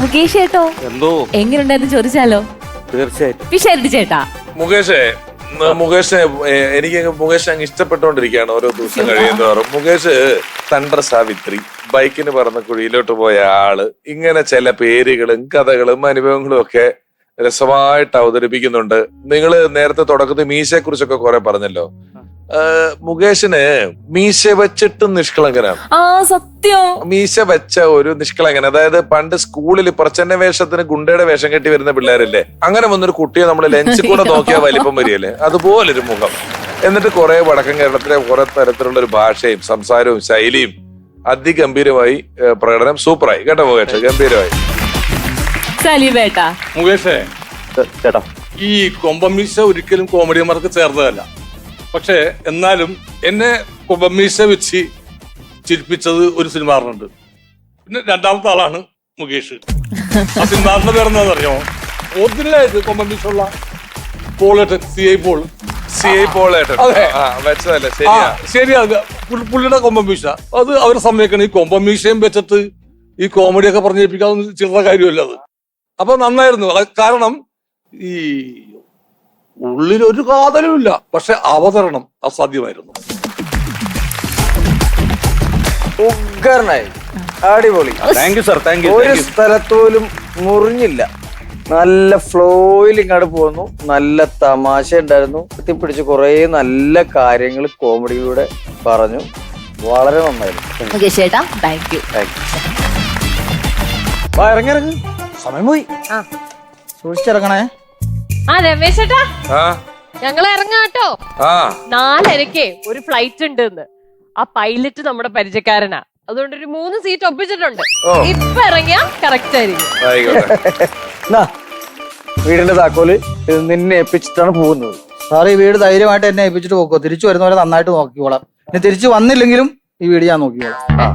മുകേഷ് ചേട്ടോ എന്തോ എങ്ങനെയുണ്ടായിരുന്നു ചോദിച്ചാലോ? തീർച്ചയായിട്ടും. പിഷാരടി ചേട്ടാ. മുകേഷിനെ എനിക്ക് മുകേഷ് അങ്ങ് ഇഷ്ടപ്പെട്ടുകൊണ്ടിരിക്കുകയാണ് ഓരോ ദിവസം കഴിയുന്നതോറും. മുകേഷ് തണ്ടർ സാവിത്രി, ബൈക്കിന് പറന്ന കുഴിയിലോട്ട് പോയ ആള്, ഇങ്ങനെ ചില പേരുകളും കഥകളും അനുഭവങ്ങളും ഒക്കെ രസമായിട്ട് അവതരിപ്പിക്കുന്നുണ്ട്. നിങ്ങള് നേരത്തെ തുടക്കത്തിൽ മീശയെ കുറിച്ചൊക്കെ കുറെ പറഞ്ഞല്ലോ. മുകേഷിന് മീശ വെച്ചിട്ടും നിഷ്കളങ്കനാണ്. ആ സത്യം. മീശ വെച്ച ഒരു നിഷ്കളങ്കൻ. അതായത് പണ്ട് സ്കൂളിൽ പ്രച്ഛന്ന വേഷത്തിന് ഗുണ്ടയുടെ വേഷം കെട്ടി വരുന്ന പിള്ളേരല്ലേ, അങ്ങനെ വന്നൊരു കുട്ടിയെ നമ്മൾ ലഞ്ചിൽ കൂടെ നോക്കിയാൽ വലിപ്പം വരികയല്ലേ, അതുപോലൊരു മുഖം. എന്നിട്ട് കുറെ വടക്കൻ കേരളത്തിലെ കുറെ തരത്തിലുള്ള ഒരു ഭാഷയും സംസാരവും ശൈലിയും അതിഗംഭീരമായി പ്രകടനം. സൂപ്പറായി കേട്ടോ മുകേഷ്, ഗംഭീരമായി. മുകേഷേ ചേട്ടാ, ഈ കൊമ്പമീശ ഒരിക്കലും കോമഡിയന്മാർക്ക് ചേർന്നതല്ല. പക്ഷെ എന്നാലും എന്നെ കൊമ്പമീശ വെച്ച് ചിരിപ്പിച്ചത് ഒരു സിനിമാറിനുണ്ട്. പിന്നെ രണ്ടാമത്തെ ആളാണ് മുകേഷ്. ആ സിനിമാറിന്റെ പേരെന്താന്ന് അറിയാമോ? ഒറിജിനലായിട്ട് കൊമ്പമീശ ഉള്ള പോളേട്ടൻ, CI പോൾ. CI പോളേട്ടൻ. അതെ. വെച്ചതല്ലേ? ശരിയാ. ശരിയാണ്. പുള്ളിയുടെ കൊമ്പമീശ അത് അവർ സമ്മതിക്കണം. ഈ കൊമ്പമീശയും വെച്ചിട്ട് ഈ കോമഡിയൊക്കെ പറഞ്ഞേൽപ്പിക്കാവുന്ന ചില്ലറ കാര്യമല്ല അത്. അപ്പൊ നന്നായിരുന്നു. കാരണം ഈ ഉള്ളിലൊരു കാതലുമില്ല, പക്ഷെ അവതരണം അസാധ്യമായിരുന്നു. ഉഗ്രനായി, അടിപൊളി. Thank you sir, thank you. ഒരു സ്ഥലത്തോലും മുറിഞ്ഞില്ല, നല്ല ഫ്ലോയിൽ ഇങ്ങോട്ട് പോന്നു. നല്ല തമാശ ഉണ്ടായിരുന്നു. എത്തിപ്പിടിച്ച് കുറെ നല്ല കാര്യങ്ങൾ കോമഡിയിലൂടെ പറഞ്ഞു. വളരെ നന്നായിരുന്നു. മുകേഷ് ചേട്ടാ താങ്ക് യു. ഇറങ്ങി സമയം പോയി. സൂക്ഷിച്ചിറങ്ങണേ. രമേശ് ചേട്ടാ, ആ ഞങ്ങൾ ഇറങ്ങാട്ടോ. ആ 4:30 ഒരു ഫ്ലൈറ്റ് ഉണ്ട്. ആ പൈലറ്റ് നമ്മുടെ പരിചയക്കാരനാ. അതുകൊണ്ട് ഒരു 3 സീറ്റ് ഒപ്പിച്ചിട്ടുണ്ട്. ഇപ്പൊ ഇറങ്ങിയാ കറക്റ്റ് ആയിരിക്കും. ആയിക്കോട്ടെ. വീടിന്റെ താക്കോല് ഇത് നിന്നെ ഏൽപ്പിച്ചിട്ടാണ് പോകുന്നത്. സാർ ഈ വീട് ധൈര്യമായിട്ട് എന്നെ ഏൽപ്പിച്ചിട്ട് പോക്കോ. തിരിച്ചു വരുന്നവരെ നന്നായിട്ട് നോക്കിക്കോളാം. ഇനി തിരിച്ചു വന്നില്ലെങ്കിലും ഈ വീട് ഞാൻ നോക്കിക്കോളാം.